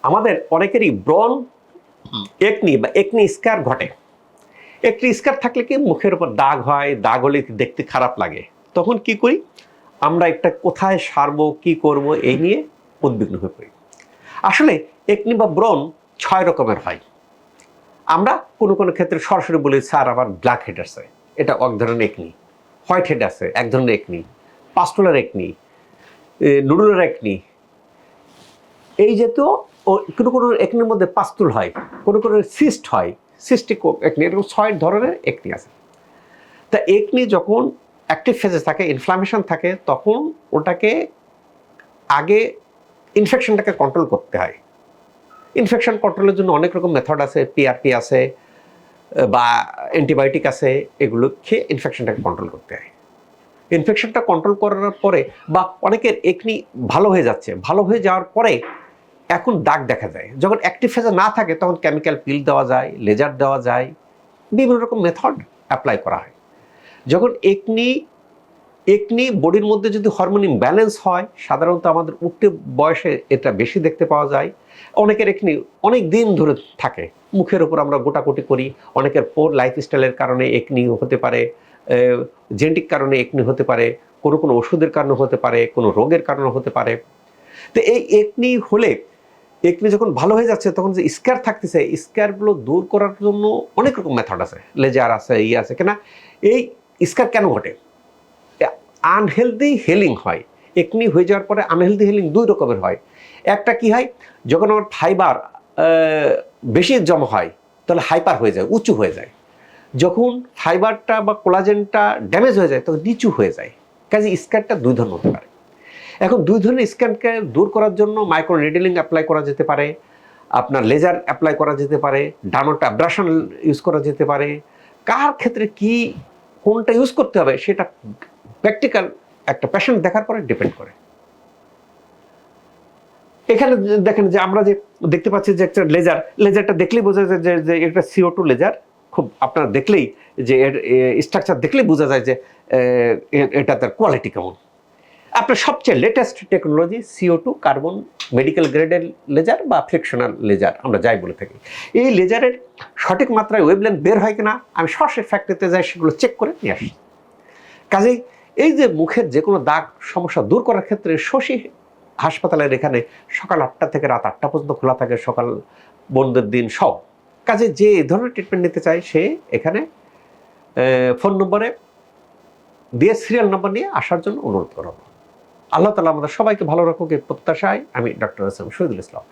আমাদের অনেকেরই ব্রণ একনি বা একনি স্কার ঘটে। একনি স্কার থাকলে কি মুখের উপর দাগ হয়, দাগ হলে দেখতে খারাপ লাগে। তখন কি করি আমরা, একটা কোথায় সারবো, কি করব, এই নিয়ে উদ্বিগ্ন হয়ে পড়ি। আসলে একনি বা ব্রণ 6 রকমের হয়। আমরা কোনো কোনো ক্ষেত্রে সরাসরি বলি, স্যার আমার ব্ল্যাক হেড আছে, এটা এক ধরনের একনি। হোয়াইট হেড আছে, এক ধরনের একনি। পাস্টুলার একনি, নুডুলার একনি, এই জাতীয় কোনো কোনো একনির মধ্যে পাস্তুল হয়, কোনো কোনো সিস্ট হয়, সিস্টিক একনি, এরকম 6 ধরনের একনি আছে। তা একনি যখন অ্যাক্টিভ ফেজে থাকে, ইনফ্লামেশন থাকে, তখন ওটাকে আগে ইনফেকশনটাকে কন্ট্রোল করতে হয়। ইনফেকশন কন্ট্রোলের জন্য অনেক রকম মেথড আছে, পিআরপি আছে বা অ্যান্টিবায়োটিক আছে, এগুলো খেয়ে ইনফেকশনটাকে কন্ট্রোল করতে হয়। ইনফেকশনটা কন্ট্রোল করার পরে বা অনেকের একনি ভালো হয়ে যাচ্ছে, ভালো হয়ে যাওয়ার পরে এখন দাগ দেখা যায়। যখন অ্যাক্টিভ ফেজে না থাকে তখন কেমিক্যাল পিল দেওয়া যায়, লেজার দেওয়া যায়, বিভিন্ন রকম মেথড অ্যাপ্লাই করা হয়। যখন একনি বডির মধ্যে যদি হরমোন ইমব্যালেন্স হয়, সাধারণত আমাদের উঠতে বয়সে এটা বেশি দেখতে পাওয়া যায়। অনেকের একনি অনেক দিন ধরে থাকে, মুখের উপর আমরা গোটাকুটি করি। অনেকের পোর লাইফস্টাইলের কারণে একনি হতে পারে, জেনেটিক কারণে একনি হতে পারে, কোনো কোনো ওষুধের কারণে হতে পারে, কোনো রোগের কারণে হতে পারে। তো এই একনি হলে, একনি যখন ভালো হয়ে যাচ্ছে, তখন যে স্কার থাকতেছে, স্কারগুলো দূর করার জন্য অনেক রকম মেথড আছে, লেজার আছে, আছে কেনা। এই স্কার কেন ঘটে? আনহেলদি হেলিং হয়। একনি হয়ে যাওয়ার পরে আনহেলদি হেলিং 2 রকমের হয়। একটা কি হয়, যখন আমার ফাইবার বেশি জমা হয় তাহলে হাইপার হয়ে যায়, উঁচু হয়ে যায়। যখন ফাইবারটা বা কোলাজেনটা ড্যামেজ হয়ে যায় তখন নিচু হয়ে যায়। কাজে স্ক্যানটা 2 ধরনের হতে পারে। এখন 2 ধরনের স্ক্যানকে দূর করার জন্য মাইক্রো নিডলিং অ্যাপ্লাই করা যেতে পারে, আপনার লেজার অ্যাপ্লাই করা যেতে পারে, ডার্মাটো অ্যাব্রাশন ইউজ করা যেতে পারে। কার ক্ষেত্রে কি কোনটা ইউজ করতে হবে সেটা প্র্যাকটিক্যাল একটা পেশেন্ট দেখার পরে ডিপেন্ড করে। এখানে দেখেন যে আমরা যে দেখতে পাচ্ছি যে একটা লেজারটা দেখলেই বোঝা যায় যে এটা CO2 লেজার। খুব আপনারা দেখলেই যে এর স্ট্রাকচার দেখলেই বোঝা যায় যে এটা তার কোয়ালিটি কেমন। আপনার সবচেয়ে latest technology CO2 carbon medical গ্রেডের লেজার বা ফ্রিকশনাল লেজার আমরা যাই বলে থাকি। এই লেজারের সঠিক মাত্রায় ওয়েভলেন্থ বের হয় কিনা আমি সরাসরি ফ্যাক্টরিতে যাই, সেগুলো চেক করে নিয়ে আসি। কাজেই এই যে মুখের যে কোনো দাগ সমস্যা দূর করার ক্ষেত্রে শশী হাসপাতালের এখানে সকাল 8টা থেকে রাত 8টা পর্যন্ত খোলা থাকে, সকাল বন্ধের দিন সব। কাজে যে ধরনের ট্রিটমেন্ট নিতে চাই সে এখানে ফোন নম্বরে দিয়ে সিরিয়াল নম্বর নিয়ে আসার জন্য অনুরোধ করব। আল্লাহ তাআলা আমাদের সবাইকে ভালো রাখুক এই প্রত্যাশায় আমি doctor S M Shahidul Islam.